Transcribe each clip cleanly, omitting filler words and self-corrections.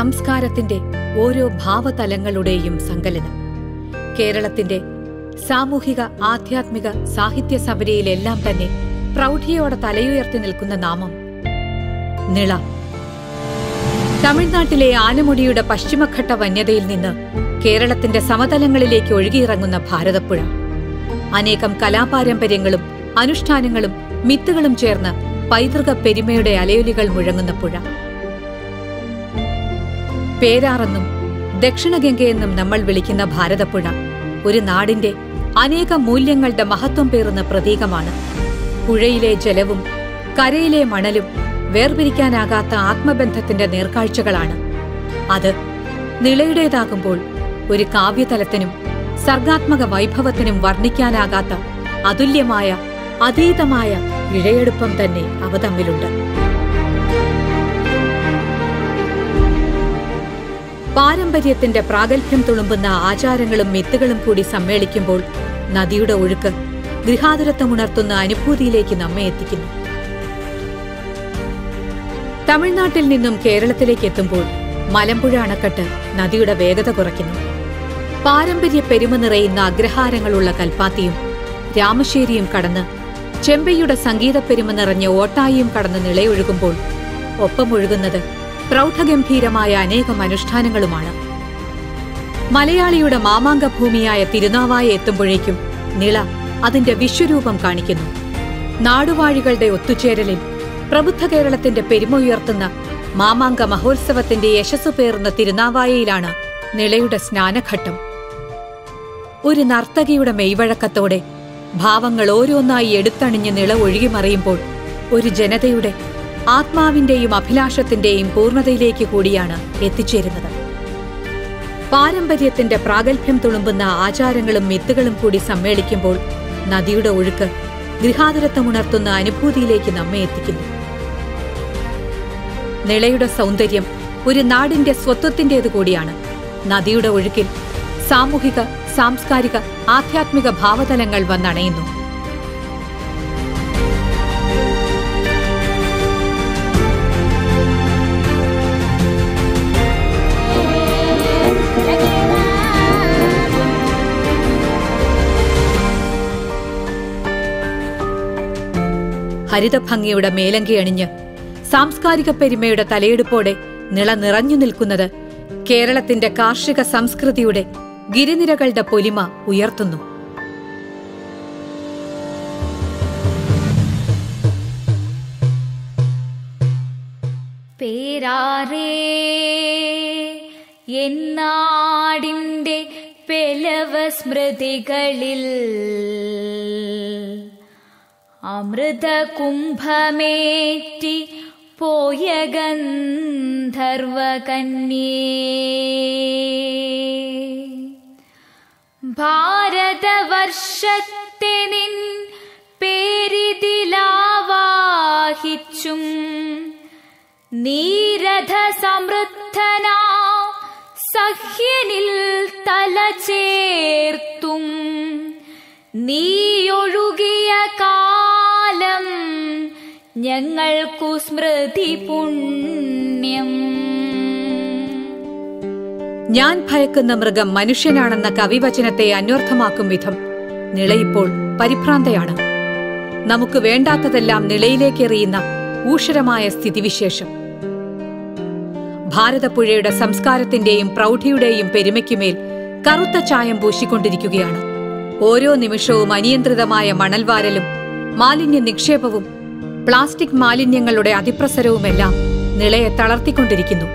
സംസ്കാരത്തിന്റെ ഓരോ ഭാവതലങ്ങളുടെയും സങ്കലനം. കേരളത്തിന്റെ സാമൂഹിക, ആധ്യാത്മിക, സാഹിത്യ സബരിയിലെല്ലാം തന്നെ പ്രൗഢിയോടെ തലയുയർത്തി നിൽക്കുന്ന നാമം നിള. തമിഴ്നാട്ടിലെ ആനമുടിയുടെ പശ്ചിമഘട്ട വന്യതയിൽ നിന്ന് കേരളത്തിന്റെ സമതലങ്ങളിലേക്ക് ഒഴുകിയിറങ്ങുന്ന ഭാരതപ്പുഴ. അനേകം കലാപാരമ്പര്യങ്ങളും അനുഷ്ഠാനങ്ങളും മിത്തുകളും ചേർന്ന് പൈതൃക പെരുമയുടെ അലയൊലികൾ മുഴങ്ങുന്ന പുഴ. പേരാറെന്നും ദക്ഷിണഗംഗയെന്നും നമ്മൾ വിളിക്കുന്ന ഭാരതപ്പുഴ ഒരു നാടിന്റെ അനേക മൂല്യങ്ങളുടെ മഹത്വം പേറുന്ന പ്രതീകമാണ്. പുഴയിലെ ജലവും കരയിലെ മണലും വേർപിരിക്കാനാകാത്ത ആത്മബന്ധത്തിന്റെ നേർക്കാഴ്ചകളാണ്. അത് നിളയുടേതാകുമ്പോൾ ഒരു കാവ്യതലത്തിനും സർഗാത്മക വൈഭവത്തിനും വർണ്ണിക്കാനാകാത്ത അതുല്യമായ, അതീതമായ ഇഴയെടുപ്പം തന്നെ അവ തമ്മിലുണ്ട്. പാരമ്പര്യത്തിന്റെ പ്രാഗൽഭ്യം തുളുമ്പുന്ന ആചാരങ്ങളും മിത്തുകളും കൂടി സമ്മേളിക്കുമ്പോൾ നദിയുടെ ഒഴുക്ക് ഗൃഹാതുരത്വമുണർത്തുന്ന അനുഭൂതിയിലേക്ക് നമ്മെ എത്തിക്കുന്നു. തമിഴ്നാട്ടിൽ നിന്നും കേരളത്തിലേക്ക് എത്തുമ്പോൾ മലമ്പുഴ അണക്കെട്ട് നദിയുടെ വേഗത കുറയ്ക്കുന്നു. പാരമ്പര്യ പെരുമ നിറയുന്ന അഗ്രഹാരങ്ങളുള്ള കൽപ്പാത്തിയും രാമശ്ശേരിയും കടന്ന് ചെമ്പൈയുടെ സംഗീത പെരുമ നിറഞ്ഞ ഓട്ടായിയും കടന്ന് നിളയൊഴുകുമ്പോൾ ഒപ്പമൊഴുകുന്നത് പ്രൗഢഗംഭീരമായ അനേകം അനുഷ്ഠാനങ്ങളുമാണ്. മലയാളിയുടെ മാമാങ്കഭൂമിയായ തിരുനാവായ എത്തുമ്പോഴേക്കും നിള അതിന്റെ വിശ്വരൂപം കാണിക്കുന്നു. നാടുവാഴികളുടെ ഒത്തുചേരലിൽ പ്രബുദ്ധ കേരളത്തിന്റെ പെരുമ ഉയർത്തുന്ന മാമാങ്ക മഹോത്സവത്തിന്റെ യശസ്സു പേറുന്ന തിരുനാവായയിലാണ് നിളയുടെ സ്നാനഘട്ടം. ഒരു നർത്തകിയുടെ മെയ്വഴക്കത്തോടെ ഭാവങ്ങൾ ഓരോന്നായി എടുത്തണിഞ്ഞ് നിള ഒഴുകിമറിയുമ്പോൾ ഒരു ജനതയുടെ ആത്മാവിന്റെയും അഭിലാഷത്തിന്റെയും പൂർണ്ണതയിലേക്ക് കൂടിയാണ് എത്തിച്ചേരുന്നത്. പാരമ്പര്യത്തിന്റെ പ്രാഗൽഭ്യം തുളുമ്പുന്ന ആചാരങ്ങളും മിത്തുകളും കൂടി സമ്മേളിക്കുമ്പോൾ നദിയുടെ ഒഴുക്ക് ഗൃഹാതുരത്വമുണർത്തുന്ന അനുഭൂതിയിലേക്ക് നമ്മെ എത്തിക്കുന്നു. നിളയുടെ സൗന്ദര്യം ഒരു നാടിന്റെ സ്വത്വത്തിന്റേതു കൂടിയാണ്. നദിയുടെ ഒഴുക്കിൽ സാമൂഹിക, സാംസ്കാരിക, ആധ്യാത്മിക ഭാവതലങ്ങൾ വന്നണയുന്നു. ഹരിതഭംഗിയുടെ മേലങ്കി അണിഞ്ഞ് സാംസ്കാരിക പെരുമയുടെ തലയെടുപ്പോടെ നിള നിറഞ്ഞു നിൽക്കുന്നത് കേരളത്തിന്റെ കാർഷിക സംസ്കൃതിയുടെ ഗിരിനിരകളുടെ പൊലിമ ഉയർത്തുന്നു. പേരാറേ എന്നാടിന്റെ പെലവ സ്മൃതികളിൽ അമൃത കുംഭമേറ്റി പോയ ഗന്ധർവകന്യേ ഭാരതവർഷത്തെ നിൻ പേരിതിലാവാഹിച്ചും നീരഥ സമൃദ്ധനാ സഹ്യനിൽ തല ചേർത്തും നീയൊഴുകിയ കാലം ഞങ്ങൾക്കു സ്മൃതി പുണ്യം. ഞാൻ ഭയക്കുന്ന മൃഗം മനുഷ്യനാണെന്ന കവിവചനത്തെ അന്വർത്ഥമാക്കും വിധം നിളയിപ്പോൾ പരിഭ്രാന്തയാണ്. നമുക്ക് വേണ്ടാത്തതെല്ലാം നിളയിലേക്കെറിയുന്ന ഊഷരമായ സ്ഥിതിവിശേഷം. ഭാരതപ്പുഴയുടെ സംസ്കാരത്തിന്റെയും പ്രൗഢിയുടെയും പെരുമയ്ക്കുമേൽ കറുത്ത ചായം പൂശിക്കൊണ്ടിരിക്കുകയാണ്. ഓരോ നിമിഷവും അനിയന്ത്രിതമായ മണൽവാരലും മാലിന്യ നിക്ഷേപവും പ്ലാസ്റ്റിക് മാലിന്യങ്ങളുടെ അതിപ്രസരവുമെല്ലാം നിളയെ തളർത്തിക്കൊണ്ടിരിക്കുന്നു.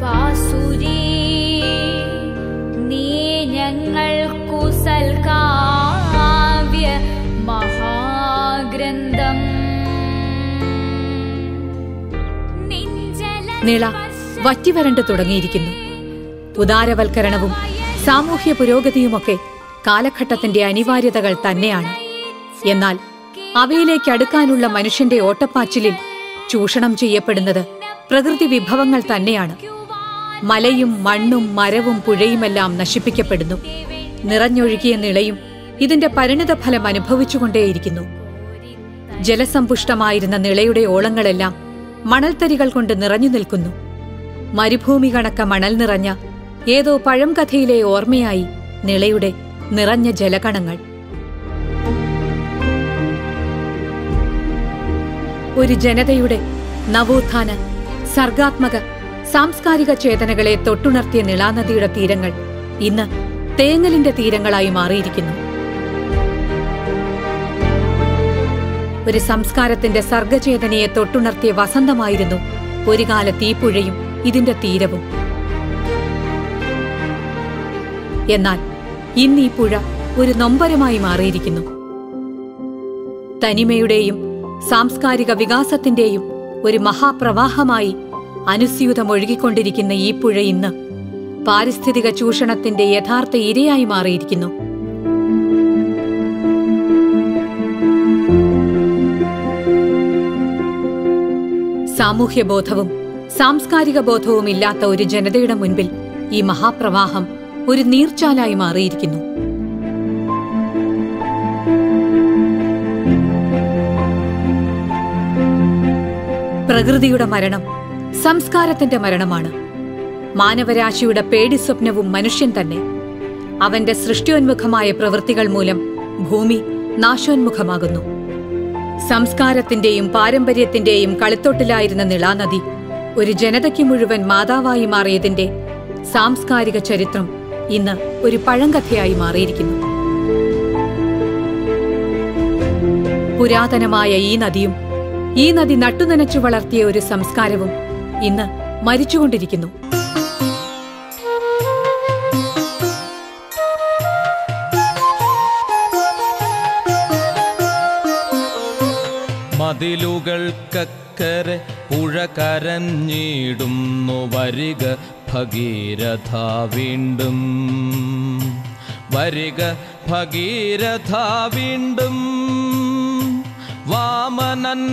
ബാസുരി നീ ഞങ്ങൾക്കു സൽകാവ്യ മഹാഗ്രന്ഥം. നിള വറ്റിവരണ്ടു തുടങ്ങിയിരിക്കുന്നു. ഉദാരവൽക്കരണവും സാമൂഹ്യ പുരോഗതിയുമൊക്കെ കാലഘട്ടത്തിന്റെ അനിവാര്യതകൾ തന്നെയാണ്. എന്നാൽ അവയിലേക്ക് അടുക്കാനുള്ള മനുഷ്യന്റെ ഓട്ടപ്പാച്ചിലിൽ ചൂഷണം ചെയ്യപ്പെടുന്നത് പ്രകൃതി വിഭവങ്ങൾ തന്നെയാണ്. മലയും മണ്ണും മരവും പുഴയുമെല്ലാം നശിപ്പിക്കപ്പെടുന്നു. നിറഞ്ഞൊഴുകിയ നിളയും ഇതിന്റെ പരിണിതഫലം അനുഭവിച്ചുകൊണ്ടേയിരിക്കുന്നു. ജലസമ്പുഷ്ടമായിരുന്ന നിളയുടെ ഓളങ്ങളെല്ലാം മണൽത്തരികൾ കൊണ്ട് നിറഞ്ഞു നിൽക്കുന്നു. മരുഭൂമി കണക്ക മണൽ നിറഞ്ഞ ഏതോ പഴംകഥയിലെ ഓർമ്മയായി നിളയുടെ നിറഞ്ഞ ജലകണങ്ങൾ. ഒരു ജനതയുടെ നവോത്ഥാന, സർഗാത്മക, സാംസ്കാരിക ചേതനകളെ തൊട്ടുണർത്തിയ നിളാനദിയുടെ തീരങ്ങൾ ഇന്ന് തേങ്ങലിന്റെ തീരങ്ങളായി മാറിയിരിക്കുന്നു. ഒരു സംസ്കാരത്തിന്റെ സർഗചേതനയെ തൊട്ടുണർത്തിയ വസന്തമായിരുന്നു ഒരു കാലത്ത് ഈ പുഴയും ഇതിന്റെ തീരവും. എന്നാൽ ഇന്ന് ഈ പുഴ ഒരു നൊമ്പരമായി മാറിയിരിക്കുന്നു. തനിമയുടെയും സാംസ്കാരിക വികാസത്തിന്റെയും ഒരു മഹാപ്രവാഹമായി അനുസ്യൂതമൊഴുകിക്കൊണ്ടിരിക്കുന്ന ഈ പുഴ ഇന്ന് പാരിസ്ഥിതിക ചൂഷണത്തിന്റെ യഥാർത്ഥ ഇരയായി മാറിയിരിക്കുന്നു. സാമൂഹ്യബോധവും സാംസ്കാരിക ബോധവും ഇല്ലാത്ത ഒരു ജനതയുടെ മുൻപിൽ ഈ മഹാപ്രവാഹം ഒരു നീർച്ചാലായി മാറിയിരിക്കുന്നു. പ്രകൃതിയുടെ മരണം സംസ്കാരത്തിന്റെ മരണമാണ്. മാനവരാശിയുടെ പേടിസ്വപ്നവും മനുഷ്യൻ തന്നെ. അവന്റെ സൃഷ്ടിയോന്മുഖമായ പ്രവൃത്തികൾ മൂലം ഭൂമി നാശോന്മുഖമാകുന്നു. സംസ്കാരത്തിന്റെയും പാരമ്പര്യത്തിന്റെയും കളിത്തൊട്ടിലായിരുന്ന നിളാനദി ഒരു ജനതയ്ക്ക് മുഴുവൻ മാതാവായി മാറിയതിന്റെ സാംസ്കാരിക ചരിത്രം ഇന്ന് ഒരു പഴങ്കഥയായി മാറിയിരിക്കുന്നു. പുരാതനമായ ഈ നദിയും ഈ നദി നട്ടുനനച്ചു വളർത്തിയ ഒരു സംസ്കാരവും ഇന്ന് മരിച്ചുകൊണ്ടിരിക്കുന്നു. മതിലുകൾക്കക്കരെ പുഴ കരഞ്ഞിടുന്നു, വരിക ഭഗീരഥ വീണ്ടും, വരിക ഭഗീരഥ വീണ്ടും. വാമനന്മാരായളം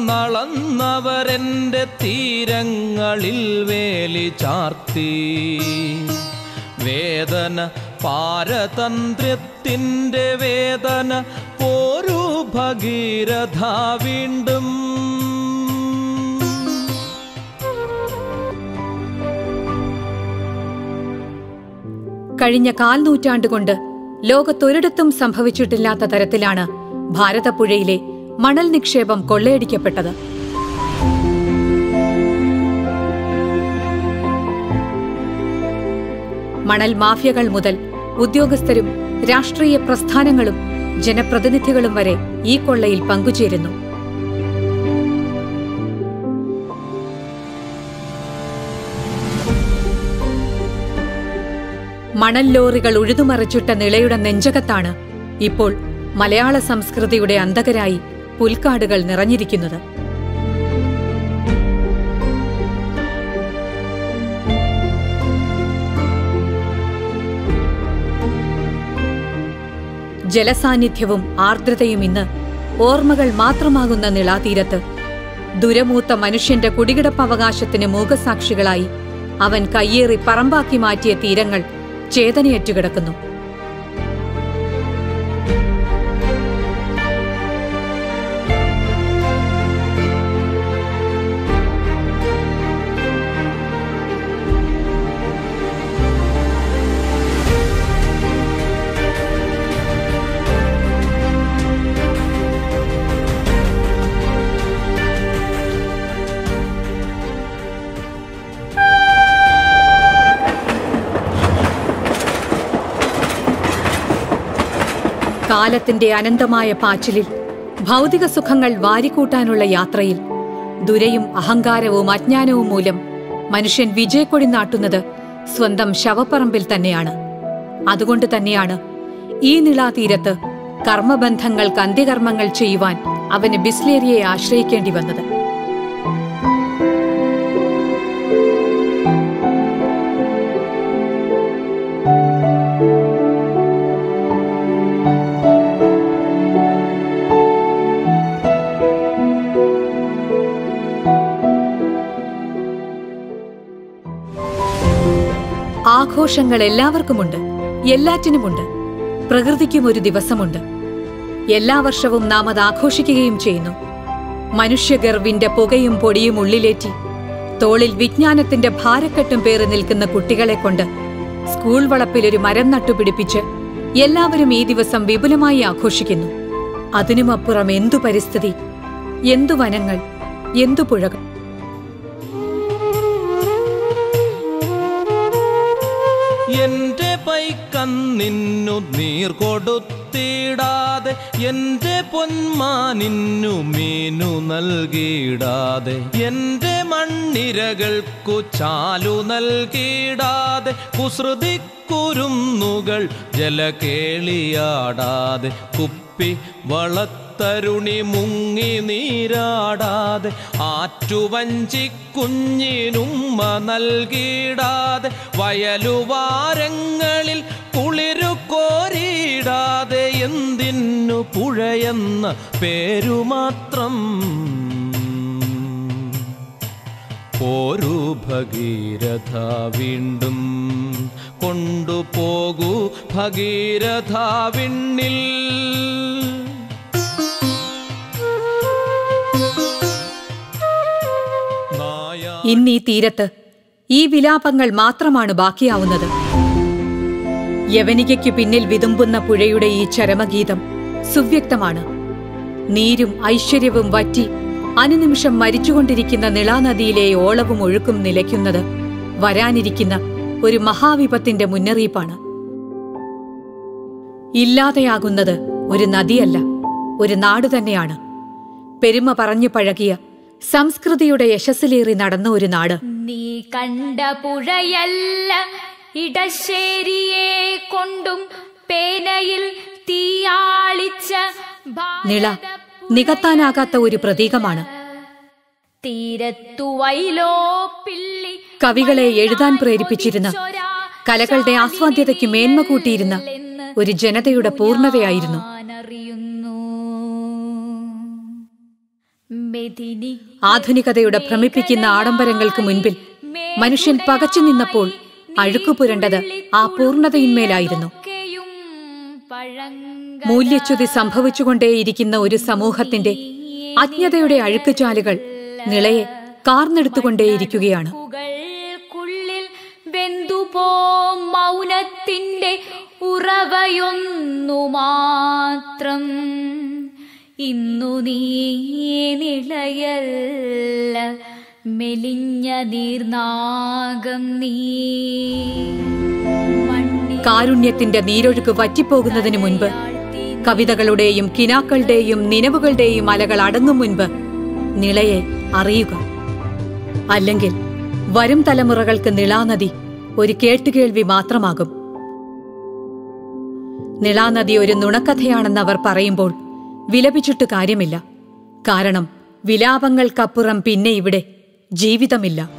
നളന്നവരെന്റെ തീരങ്ങളിൽ വേലി ചാർത്തി. വേദന പാരതന്ത്ര്യത്തിന്റെ വേദന, പോരു ഭഗീരഥ വീണ്ടും. കഴിഞ്ഞ 4 നൂറ്റാണ്ടുകൊണ്ട് ലോകത്തൊരിടത്തും സംഭവിച്ചിട്ടില്ലാത്ത തരത്തിലാണ് ഭാരതപ്പുഴയിലെ മണൽ നിക്ഷേപം കൊള്ളയടിക്കപ്പെട്ടത്. മണൽ മാഫിയകൾ മുതൽ ഉദ്യോഗസ്ഥരും രാഷ്ട്രീയ പ്രസ്ഥാനങ്ങളും ജനപ്രതിനിധികളും വരെ ഈ കൊള്ളയിൽ പങ്കുചേരുന്നു. മണൽ ലോറികൾ ഉഴുതുമറിച്ചിട്ട നിളയുടെ നെഞ്ചകത്താണ് ഇപ്പോൾ മലയാള സംസ്കൃതിയുടെ അന്തകരായി പുൽക്കാടുകൾ നിറഞ്ഞിരിക്കുന്നത്. ജലസാന്നിധ്യവും ആർദ്രതയും ഇന്ന് ഓർമ്മകൾ മാത്രമാകുന്ന നിളാതീരത്ത് ദുരമൂത്ത മനുഷ്യന്റെ കുടികിടപ്പവകാശത്തിന് മൂകസാക്ഷികളായി അവൻ കയ്യേറി പറമ്പാക്കി മാറ്റിയ തീരങ്ങൾ ചേതനയേറ്റുകിടക്കുന്നു. കാലത്തിന്റെ അനന്തമായ പാച്ചിലിൽ ഭൗതിക സുഖങ്ങൾ വാരിക്കൂട്ടാനുള്ള യാത്രയിൽ ദുരയും അഹങ്കാരവും അജ്ഞാനവും മൂലം മനുഷ്യൻ വിജയക്കൊടി നാട്ടുന്നത് സ്വന്തം ശവപ്പറമ്പിൽ തന്നെയാണ്. അതുകൊണ്ട് തന്നെയാണ് ഈ നിളാതീരത്ത് കർമ്മബന്ധങ്ങൾക്ക് അന്ത്യകർമ്മങ്ങൾ ചെയ്യുവാൻ അവന് ബിസ്ലേരിയെ ആശ്രയിക്കേണ്ടി വന്നത്. ആഘോഷങ്ങൾ എല്ലാവർക്കുമുണ്ട്, എല്ലാറ്റിനുമുണ്ട്. പ്രകൃതിക്കും ഒരു ദിവസമുണ്ട്. എല്ലാ വർഷവും നാം അത് ആഘോഷിക്കുകയും ചെയ്യുന്നു. മനുഷ്യഗർവിന്റെ പുകയും പൊടിയും ഉള്ളിലേറ്റി തോളിൽ വിജ്ഞാനത്തിന്റെ ഭാരക്കെട്ടും പേറി നിൽക്കുന്ന കുട്ടികളെ കൊണ്ട് സ്കൂൾ വളപ്പിൽ ഒരു മരം നട്ടുപിടിപ്പിച്ച് എല്ലാവരും ഈ ദിവസം വിപുലമായി ആഘോഷിക്കുന്നു. അതിനുമപ്പുറം എന്തു പരിസ്ഥിതി, എന്തു വനങ്ങൾ, എന്തു പുഴകൾ. എന്റെ പൈക്കന്നിന്നു നീർ കൊടുത്തിടാതെ, എന്റെ പൊന്മാനിന്നു മീനു നൽകിയിടാതെ, എന്റെ മണ്ണിരകൾക്കു ചാലു നൽകിയിടാതെ, കുസൃതിക്കുരുന്നുകൾ ജലകേളിയാടാതെ, കുപ്പി വളത്തരുണി മുങ്ങി നീരാടാതെ, ആറ്റുവഞ്ചിക്കുഞ്ഞിനുമ്മ നൽകിയിടാതെ, വയലുവാരങ്ങളിൽ കുളിരു കോരിയിടാതെ, എന്തിന്നു പുഴയെന്ന പേരുമാത്രം. പോരൂ ഭഗീരഥ വീണ്ടും കൊണ്ടുപോകൂ ഭഗീരഥ വിണ്ണിൽ. ഇന്നീ തീരത്ത് ഈ വിലാപങ്ങൾ മാത്രമാണ് ബാക്കിയാവുന്നത്. യവനികയ്ക്കു പിന്നിൽ വിതുമ്പുന്ന പുഴയുടെ ഈ ചരമഗീതം സുവ്യക്തമാണ്. നീരും ഐശ്വര്യവും വറ്റി അനുനിമിഷം മരിച്ചുകൊണ്ടിരിക്കുന്ന നിളാനദിയിലെ ഓളവും ഒഴുക്കും നിലയ്ക്കുന്നത് വരാനിരിക്കുന്ന ഒരു മഹാവിപത്തിന്റെ മുന്നറിയിപ്പാണ്. ഇല്ലാതെയാകുന്നത് ഒരു നദിയല്ല, ഒരു നാട് തന്നെയാണ്. പെരുമ പറഞ്ഞു പഴകിയ സംസ്കൃതിയുടെ യശസ്സിലേറി നടന്ന ഒരു നാട്. നീ കണ്ട പുഴയല്ല ഇടശ്ശേരിയെ കൊണ്ടും പേനയിൽ തീയാളിച്ച നിള നികത്താനാകാത്ത ഒരു പ്രതീകമാണ്. കവികളെ എഴുതാൻ പ്രേരിപ്പിച്ചിരുന്ന, കലകളുടെ ആസ്വാദ്യതയ്ക്ക് മേന്മ കൂട്ടിയിരുന്ന ഒരു ജനതയുടെ പൂർണ്ണതയായിരുന്നു. ആധുനികതയുടെ ഭ്രമിപ്പിക്കുന്ന ആഡംബരങ്ങൾക്ക് മുൻപിൽ മനുഷ്യൻ പകച്ചു നിന്നപ്പോൾ അഴുക്കുപുരണ്ടത് ആ പൂർണ്ണതയിന്മേലായിരുന്നു. മൂല്യച്യുതി സംഭവിച്ചുകൊണ്ടേയിരിക്കുന്ന ഒരു സമൂഹത്തിന്റെ അജ്ഞതയുടെ അഴുക്കുചാലുകൾ നിളയെ കാർന്നെടുത്തുകൊണ്ടേയിരിക്കുകയാണ്. മൗനത്തിന്റെ ഉറവയൊന്നു മാത്രം ഇന്നു നീ നിളയല്ല മെലിഞ്ഞ നീർനാഗം നീ. കാരുണ്യത്തിന്റെ നീരൊഴുക്ക് വറ്റിപ്പോകുന്നതിനു മുൻപ്, കവിതകളുടെയും കിനാക്കളുടെയും നിലവുകളുടെയും അലകൾ അടങ്ങും മുൻപ് നിളയെ അറിയുക. അല്ലെങ്കിൽ വരും തലമുറകൾക്ക് നിളാനദി ഒരു കേട്ടുകേൾവി മാത്രമാകും. നിളാനദി ഒരു നുണക്കഥയാണെന്ന് അവർ പറയുമ്പോൾ വിലപിച്ചിട്ട് കാര്യമില്ല. കാരണം വിലാപങ്ങൾക്കപ്പുറം പിന്നെ ഇവിടെ ജീവിതമില്ല.